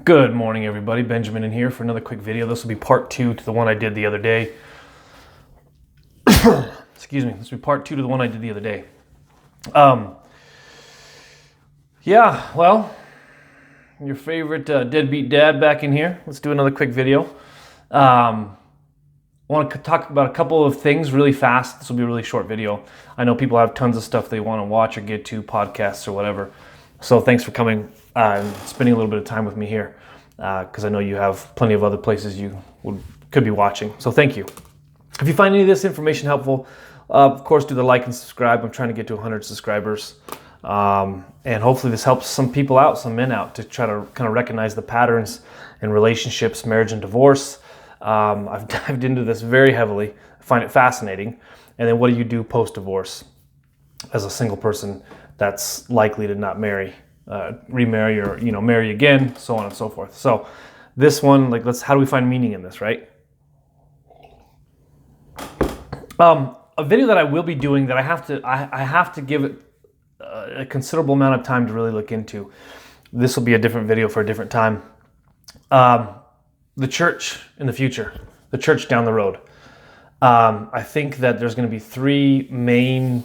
Good morning, everybody. Benjamin in here for another quick video. This will be part 2 to the one I did the other day. Excuse me. This will be part 2 to the one I did the other day. Your favorite deadbeat dad back in here. Let's do another quick video. I want to talk about a couple of things really fast. This will be a really short video. I know people have tons of stuff they want to watch or get to, podcasts or whatever. So thanks for coming and spending a little bit of time with me here, because I know you have plenty of other places you could be watching. So thank you. If you find any of this information helpful, of course, do the like and subscribe. I'm trying to get to 100 subscribers. And hopefully this helps some people out, some men out, to try to kind of recognize the patterns in relationships, marriage, and divorce. I've dived into this very heavily. I find it fascinating. And then what do you do post-divorce as a single person that's likely to not marry, remarry, or marry again, so on and so forth. So this one, how do we find meaning in this, right? A video that I will be doing that I have to give it a considerable amount of time to really look into. This will be a different video for a different time. The church in the future, the church down the road. I think that there's going to be three main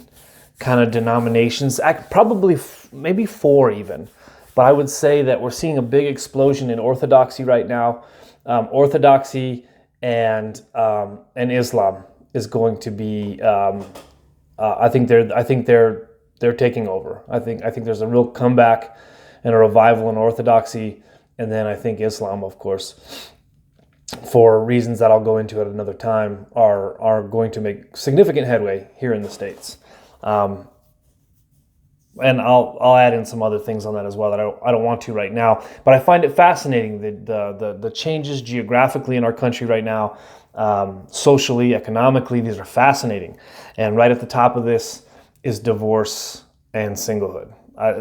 kind of denominations, probably maybe four even, but I would say that we're seeing a big explosion in orthodoxy right now. Orthodoxy and Islam is going to be. I think they're taking over. I think there's a real comeback and a revival in orthodoxy, and then I think Islam, of course, for reasons that I'll go into at another time, are going to make significant headway here in the States. And I'll add in some other things on that as well that I don't want to right now. But I find it fascinating the changes geographically in our country right now, socially, economically. These are fascinating. And right at the top of this is divorce and singlehood.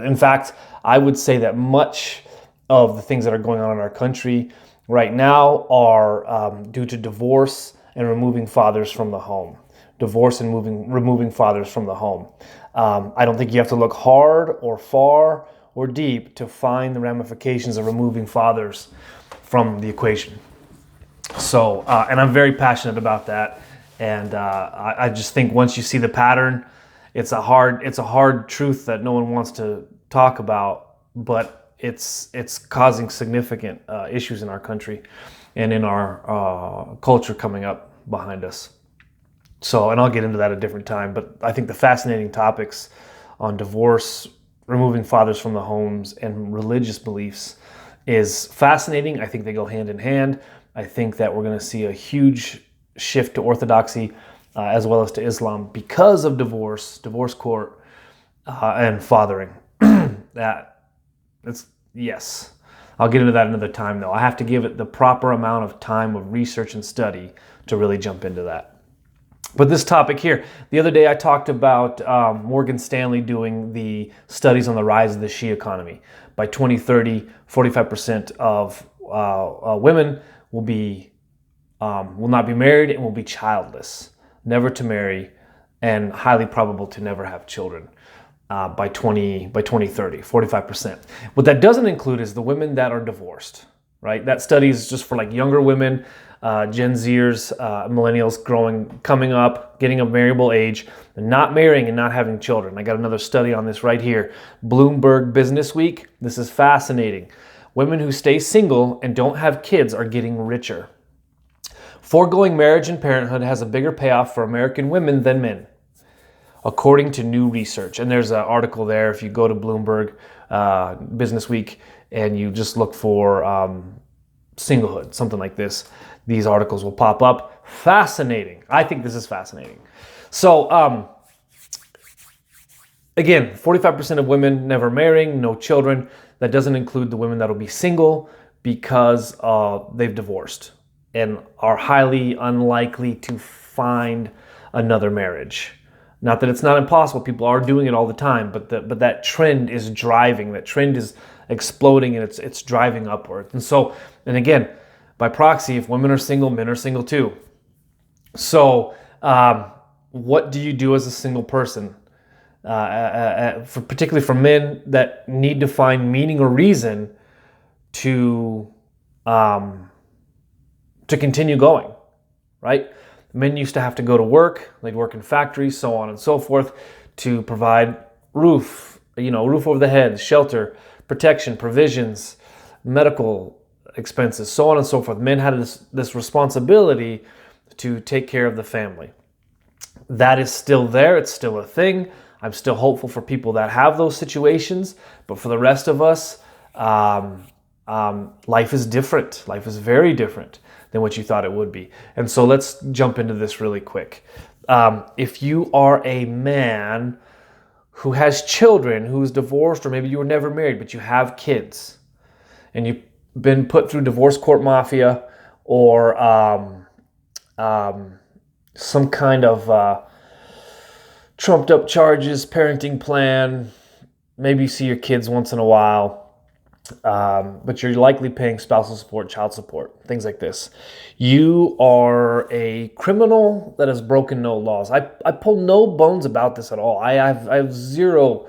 In fact, I would say that much of the things that are going on in our country right now are due to divorce and removing fathers from the home. Divorce and removing fathers from the home. I don't think you have to look hard or far or deep to find the ramifications of removing fathers from the equation. So, and I'm very passionate about that. And I just think once you see the pattern, it's a hard truth that no one wants to talk about, but it's causing significant issues in our country and in our culture coming up behind us. So, and I'll get into that at a different time, but I think the fascinating topics on divorce, removing fathers from the homes, and religious beliefs is fascinating. I think they go hand in hand. I think that we're going to see a huge shift to orthodoxy as well as to Islam because of divorce court, and fathering. Yes. I'll get into that another time, though. I have to give it the proper amount of time of research and study to really jump into that. But this topic here, the other day I talked about Morgan Stanley doing the studies on the rise of the Shia economy. By 2030, 45% of women will not be married and will be childless, never to marry, and highly probable to never have children by 2030, 45%. What that doesn't include is the women that are divorced, right? That study is just for younger women, Gen Zers, millennials coming up, getting a marriable age, and not marrying and not having children. I got another study on this right here. Bloomberg Business Week. This is fascinating. Women who stay single and don't have kids are getting richer. Foregoing marriage and parenthood has a bigger payoff for American women than men, according to new research. And there's an article there if you go to Bloomberg Business Week and you just look for singlehood, something like this. These articles will pop up. Fascinating. I think this is fascinating. So, again, 45% of women never marrying, no children. That doesn't include the women that will be single because they've divorced and are highly unlikely to find another marriage. Not that it's not impossible. People are doing it all the time, but that trend is driving. That trend is exploding, and it's driving upward. And again, by proxy, if women are single, men are single too. So, what do you do as a single person? Particularly for men that need to find meaning or reason to um, to continue going, right? Men used to have to go to work. They'd work in factories, so on and so forth, to provide roof over the head, shelter, protection, provisions, medical expenses, so on and so forth. Men had this responsibility to take care of the family. That is still there. It's still a thing. I'm still hopeful for people that have those situations. But for the rest of us, life is different. Life is very different than what you thought it would be. And so let's jump into this really quick. If you are a man who has children, who is divorced, or maybe you were never married, but you have kids, and you've been put through divorce court mafia, or some kind of trumped up charges, parenting plan, maybe you see your kids once in a while, but you're likely paying spousal support, child support, things like this. You are a criminal that has broken no laws. I pull no bones about this at all. I have zero.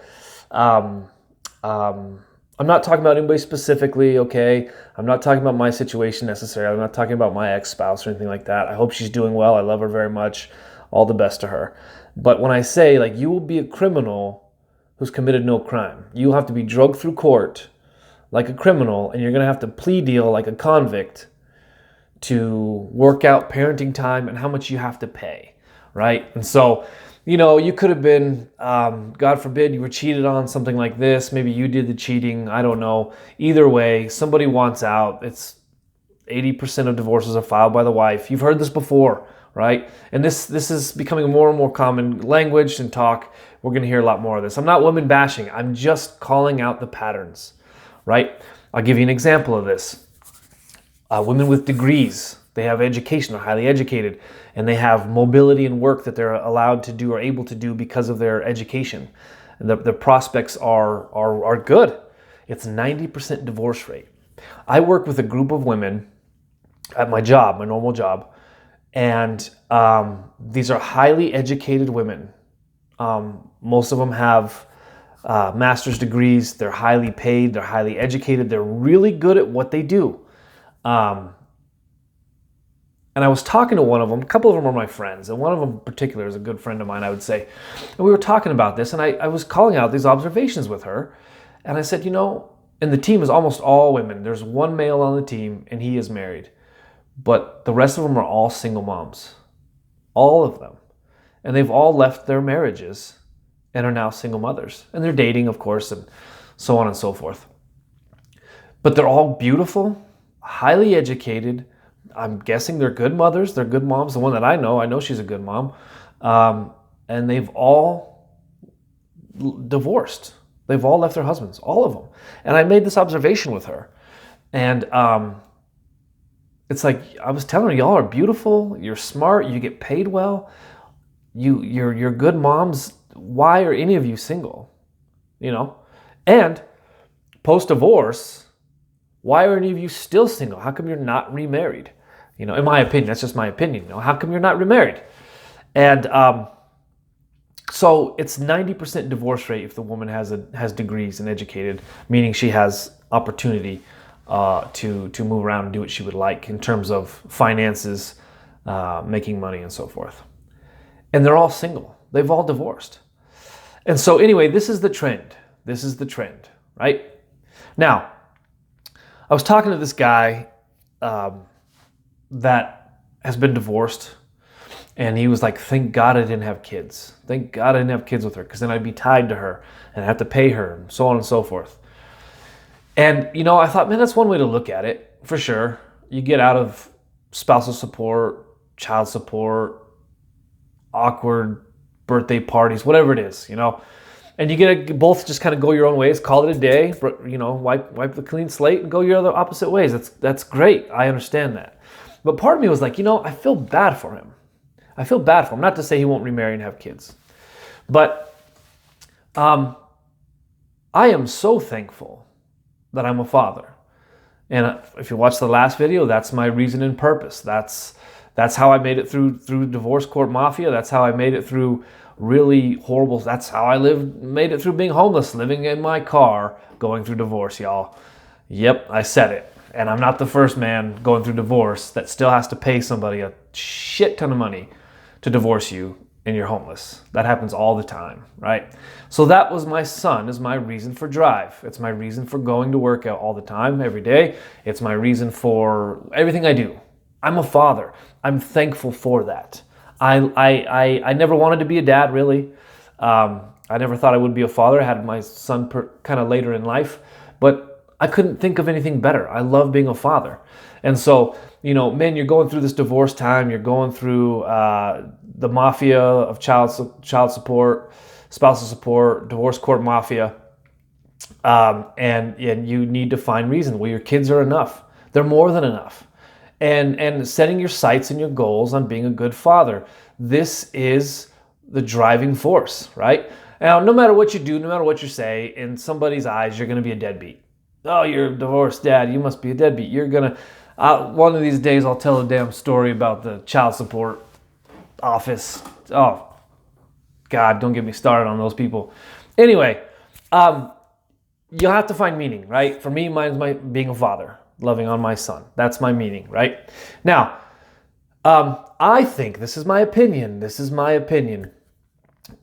I'm not talking about anybody specifically, okay? I'm not talking about my situation necessarily. I'm not talking about my ex-spouse or anything like that. I hope she's doing well. I love her very much. All the best to her. But when I say, like, you will be a criminal who's committed no crime. You'll have to be drugged through court like a criminal, and you're going to have to plea deal like a convict to work out parenting time and how much you have to pay, right? And so, you could have been, God forbid, you were cheated on, something like this. Maybe you did the cheating. I don't know. Either way, somebody wants out. It's 80% of divorces are filed by the wife. You've heard this before, right? And this is becoming more and more common language and talk. We're going to hear a lot more of this. I'm not women bashing. I'm just calling out the patterns, right? I'll give you an example of this. Women with degrees, they have education, they're highly educated, and they have mobility and work that they're allowed to do or able to do because of their education. And the prospects are good. It's 90% divorce rate. I work with a group of women at my job, my normal job, and these are highly educated women. Most of them have master's degrees. They're highly paid. They're highly educated. They're really good at what they do. And I was talking to one of them. A couple of them are my friends, and one of them in particular is a good friend of mine, I would say. And we were talking about this, and I was calling out these observations with her. And I said, and the team is almost all women. There's one male on the team, and he is married. But the rest of them are all single moms. All of them. And they've all left their marriages and are now single mothers. And they're dating, of course, and so on and so forth. But they're all beautiful, highly educated. I'm guessing they're good mothers. They're good moms. The one that I know she's a good mom. And they've all divorced. They've all left their husbands, all of them. And I made this observation with her. And it's like, I was telling her, y'all are beautiful. You're smart. You get paid well. You're good moms. Why are any of you single? And post-divorce, why are any of you still single? How come you're not remarried? In my opinion, that's just my opinion. How come you're not remarried? And so it's 90% divorce rate if the woman has degrees and educated, meaning she has opportunity to move around and do what she would like in terms of finances, making money, and so forth. And they're all single. They've all divorced. And so anyway, this is the trend. This is the trend, right? Now, I was talking to this guy that has been divorced, and he was like, thank God I didn't have kids. Thank God I didn't have kids with her, because then I'd be tied to her and I'd have to pay her, and so on and so forth. And, I thought, man, that's one way to look at it, for sure. You get out of spousal support, child support, awkward birthday parties, whatever it is, and you get to both just kind of go your own ways, call it a day, wipe the clean slate and go your other opposite ways. That's great. I understand that. But part of me was like, I feel bad for him. I feel bad for him. Not to say he won't remarry and have kids. But I am so thankful that I'm a father. And if you watch the last video, that's my reason and purpose. That's how I made it through divorce court mafia. That's how I made it through really horrible. That's how I made it through being homeless, living in my car, going through divorce, y'all. Yep, I said it. And I'm not the first man going through divorce that still has to pay somebody a shit ton of money to divorce you and you're homeless. That happens all the time, right? So that was my son, is my reason for drive. It's my reason for going to work out all the time, every day. It's my reason for everything I do. I'm a father. I'm thankful for that. I never wanted to be a dad, really. I never thought I would be a father. I had my son kind of later in life, but I couldn't think of anything better. I love being a father. And so, men, you're going through this divorce time. You're going through the mafia of child support, spousal support, divorce court mafia. And you need to find reason. Well, your kids are enough. They're more than enough. And setting your sights and your goals on being a good father. This is the driving force, right? Now, no matter what you do, no matter what you say, in somebody's eyes, you're going to be a deadbeat. Oh, you're a divorced dad. You must be a deadbeat. You're going to... one of these days, I'll tell a damn story about the child support office. Oh, God, don't get me started on those people. Anyway, you'll have to find meaning, right? For me, mine's being a father, loving on my son. That's my meaning, right? Now, I think, this is my opinion,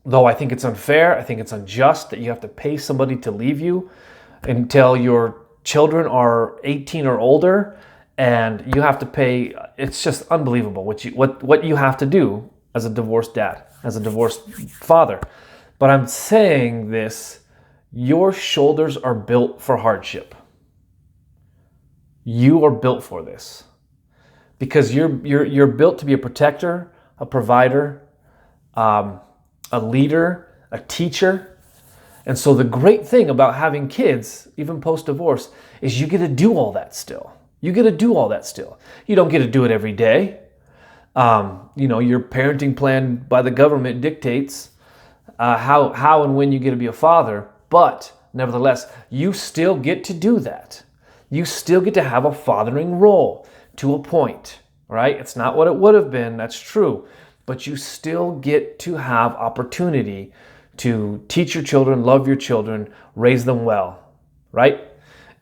though I think it's unfair, I think it's unjust that you have to pay somebody to leave you until your children are 18 or older, and you have to pay. It's just unbelievable what you have to do as a divorced dad, as a divorced father. But I'm saying this, your shoulders are built for hardship. You are built for this because you're built to be a protector, a provider, a leader, a teacher. And so the great thing about having kids, even post-divorce, is you get to do all that still. You get to do all that still. You don't get to do it every day. Your parenting plan by the government dictates how and when you get to be a father. But nevertheless, you still get to do that. You still get to have a fathering role to a point, right? It's not what it would have been, that's true. But you still get to have opportunity to teach your children, love your children, raise them well, right?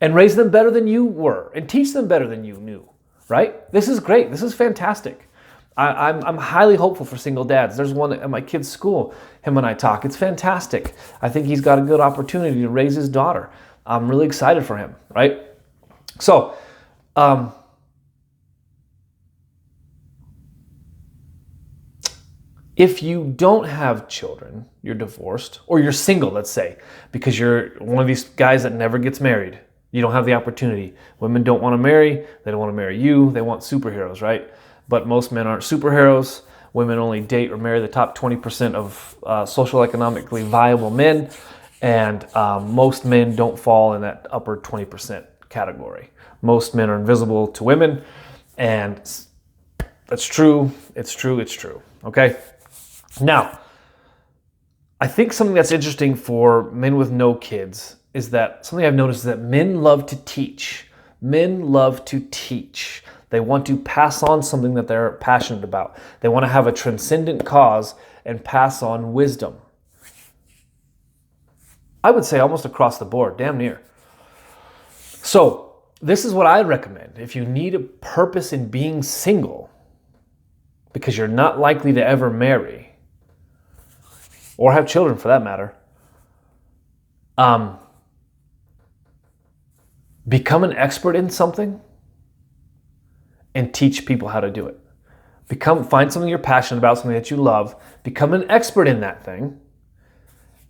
And raise them better than you were, and teach them better than you knew, right? This is great. This is fantastic. I'm highly hopeful for single dads. There's one at my kid's school. Him and I talk. It's fantastic. I think he's got a good opportunity to raise his daughter. I'm really excited for him, right? So, if you don't have children, you're divorced, or you're single, let's say, because you're one of these guys that never gets married. You don't have the opportunity. Women don't want to marry. They don't want to marry you. They want superheroes, right? But most men aren't superheroes. Women only date or marry the top 20% of social economically viable men. And most men don't fall in that upper 20% category. Most men are invisible to women. And that's true. It's true. It's true. Okay? Now, I think something that's interesting for men with no kids is that something I've noticed is that men love to teach. Men love to teach. They want to pass on something that they're passionate about. They want to have a transcendent cause and pass on wisdom. I would say almost across the board, damn near. So, this is what I recommend. If you need a purpose in being single, because you're not likely to ever marry, or have children for that matter, become an expert in something and teach people how to do it. Find something you're passionate about, something that you love, become an expert in that thing,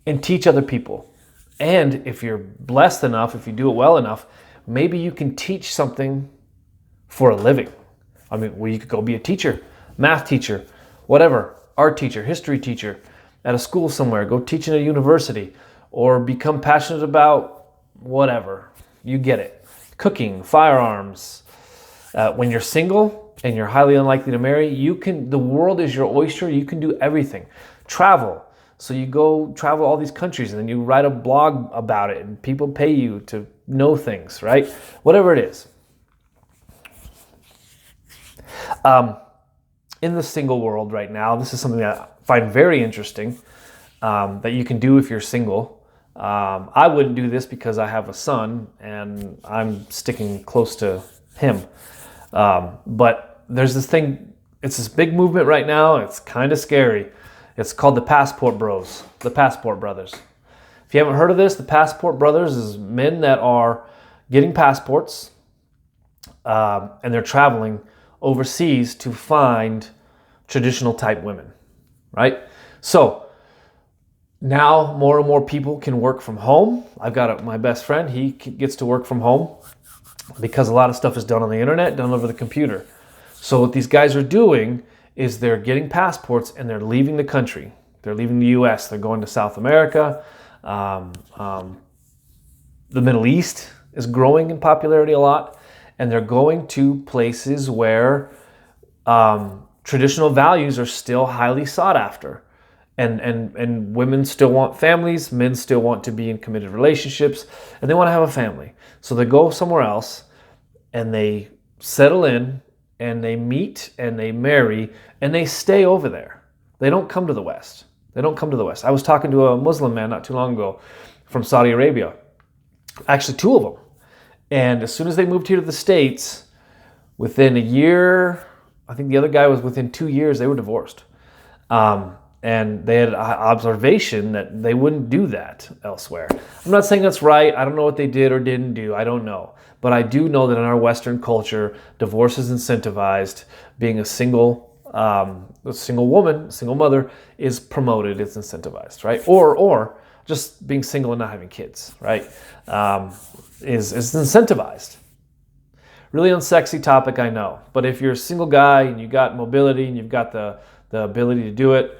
and teach other people. And if you're blessed enough, if you do it well enough, maybe you can teach something for a living. I mean, well, you could go be a teacher, math teacher, whatever, art teacher, history teacher, at a school somewhere, go teach in a university, or become passionate about whatever. You get it. Cooking, firearms. When you're single and you're highly unlikely to marry, the world is your oyster. You can do everything. Travel. So you go travel all these countries and then you write a blog about it and people pay you to know things, right? Whatever it is. In the single world right now, this is something that I find very interesting, that you can do if you're single. I wouldn't do this because I have a son and I'm sticking close to him. But there's this thing, it's this big movement right now. It's kind of scary. It's called the Passport Bros, the Passport Brothers. If you haven't heard of this, the Passport Brothers is men that are getting passports and they're traveling overseas to find traditional type women, right? So now more and more people can work from home. I've got my best friend, he gets to work from home because a lot of stuff is done on the internet, done over the computer. So what these guys are doing is they're getting passports and they're leaving the country. They're leaving the US, they're going to South America. The Middle East is growing in popularity a lot, and they're going to places where traditional values are still highly sought after. And women still want families, men still want to be in committed relationships, and they want to have a family. So they go somewhere else and they settle in and they meet and they marry and they stay over there. They don't come to the West. They don't come to the West. I was talking to a Muslim man not too long ago from Saudi Arabia, actually two of them. And as soon as they moved here to the States, within a year, I think the other guy was within 2 years, they were divorced. And they had an observation that they wouldn't do that elsewhere. I'm not saying that's right. I don't know what they did or didn't do. I don't know. But I do know that in our Western culture, divorce is incentivized. Being a single woman, single mother is promoted. It's incentivized, right? Or just being single and not having kids, right? Is incentivized. Really unsexy topic, I know. But if you're a single guy and you got mobility and you've got the ability to do it,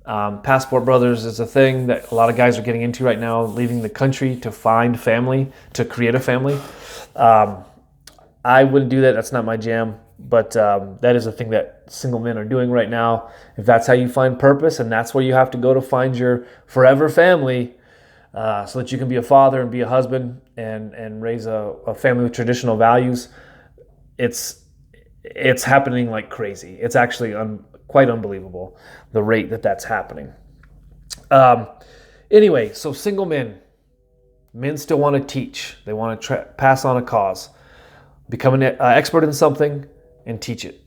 Passport Brothers is a thing that a lot of guys are getting into right now, leaving the country to find family, to create a family. I wouldn't do that. That's not my jam. But that is a thing that single men are doing right now. If that's how you find purpose and that's where you have to go to find your forever family, so that you can be a father and be a husband and raise a family with traditional values, it's happening like crazy. It's actually quite unbelievable, the rate that's happening. Anyway, so single men still want to teach. They want to pass on a cause, become an expert in something and teach it.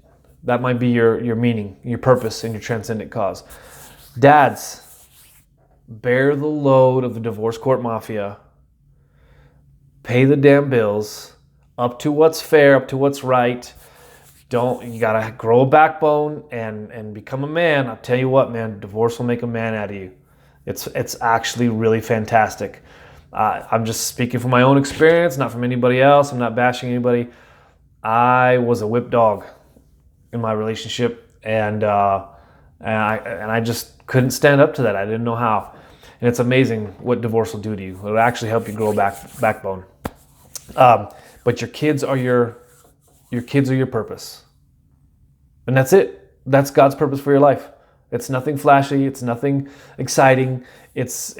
That might be your meaning, your purpose, and your transcendent cause. Dads, bear the load of the divorce court mafia. Pay the damn bills, up to what's fair, up to what's right. You gotta grow a backbone and become a man. I'll tell you what, man, divorce will make a man out of you. It's actually really fantastic. I'm just speaking from my own experience, not from anybody else. I'm not bashing anybody. I was a whipped dog in my relationship, and I just couldn't stand up to that. I didn't know how. And it's amazing what divorce will do to you. It'll actually help you grow a backbone. But your kids are your purpose. And that's it. That's God's purpose for your life. It's nothing flashy. It's nothing exciting. It's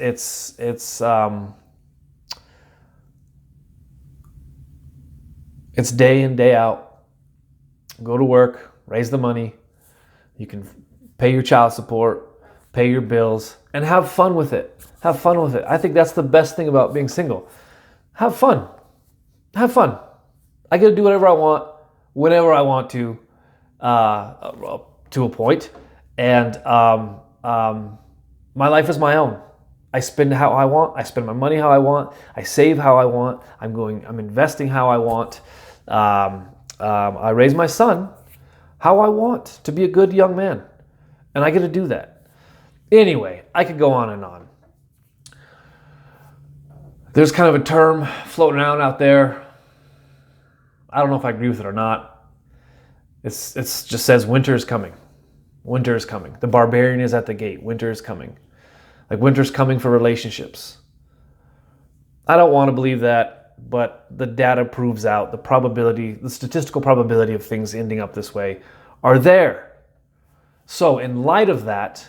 day in, day out. Go to work, raise the money. You can pay your child support, pay your bills, and have fun with it. Have fun with it. I think that's the best thing about being single. Have fun. Have fun. I get to do whatever I want, whenever I want to a point. And my life is my own. I spend how I want. I spend my money how I want. I save how I want. I'm investing how I want. I raise my son how I want to be a good young man. And I get to do that. Anyway, I could go on and on. There's kind of a term floating around out there. I don't know if I agree with it or not. It's just says winter is coming. Winter is coming. The barbarian is at the gate. Winter is coming. Like winter's coming for relationships. I don't want to believe that, but the data proves out the statistical probability of things ending up this way are there. So in light of that,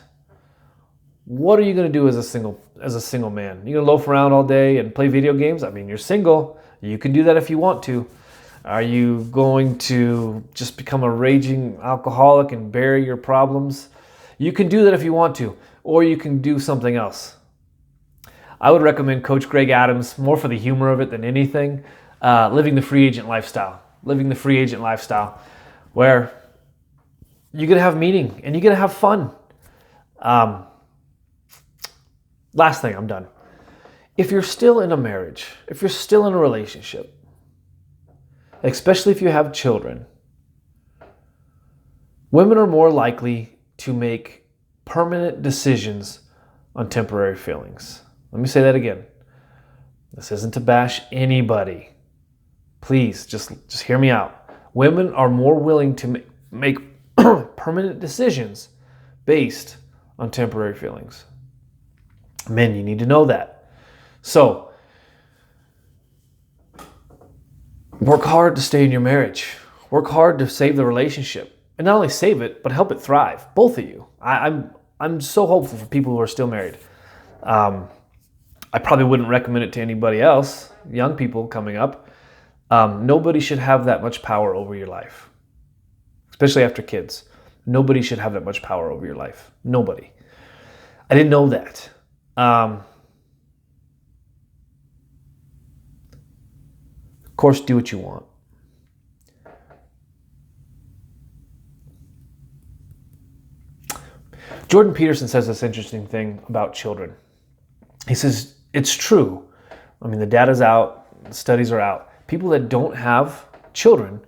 what are you going to do as a single man? You're going to loaf around all day and play video games? I mean, you're single. You can do that if you want to. Are you going to just become a raging alcoholic and bury your problems? You can do that if you want to, or you can do something else. I would recommend Coach Greg Adams more for the humor of it than anything. Living the free agent lifestyle. Living the free agent lifestyle where you're going to have meaning and you're going to have fun. Last thing, I'm done. If you're still in a marriage, if you're still in a relationship, especially if you have children, women are more likely to make permanent decisions on temporary feelings. Let me say that again. This isn't to bash anybody. Please, just hear me out. Women are more willing to make permanent decisions based on temporary feelings. Men, you need to know that. So, work hard to stay in your marriage. Work hard to save the relationship. And not only save it, but help it thrive. Both of you. I'm so hopeful for people who are still married. I probably wouldn't recommend it to anybody else, young people coming up. Nobody should have that much power over your life, especially after kids. Nobody should have that much power over your life. Nobody. I didn't know that. Of course, do what you want. Jordan Peterson says this interesting thing about children. He says, it's true. I mean, the data's out, the studies are out. People that don't have children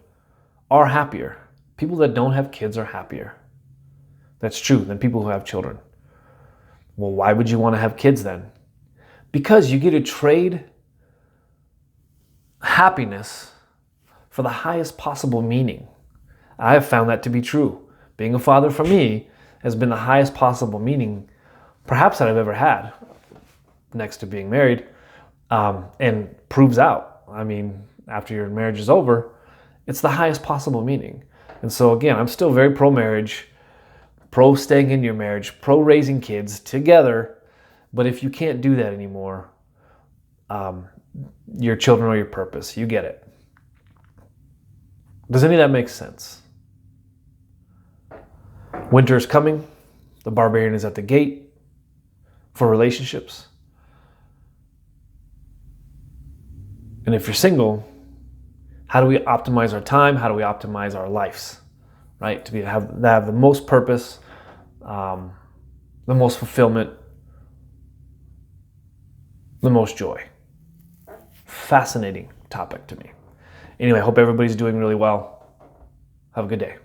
are happier. People that don't have kids are happier. That's true than people who have children. Well, why would you want to have kids then? Because you get to trade happiness for the highest possible meaning. I have found that to be true. Being a father for me has been the highest possible meaning perhaps that I've ever had, next to being married, and proves out. I mean, after your marriage is over, it's the highest possible meaning. And so again, I'm still very pro-marriage, pro staying in your marriage, pro raising kids together. But if you can't do that anymore, your children are your purpose. You get it. Does any of that make sense? Winter is coming. The barbarian is at the gate for relationships. And if you're single, how do we optimize our time? How do we optimize our lives? Right? To have the most purpose, the most fulfillment, the most joy. Fascinating topic to me. Anyway, I hope everybody's doing really well. Have a good day.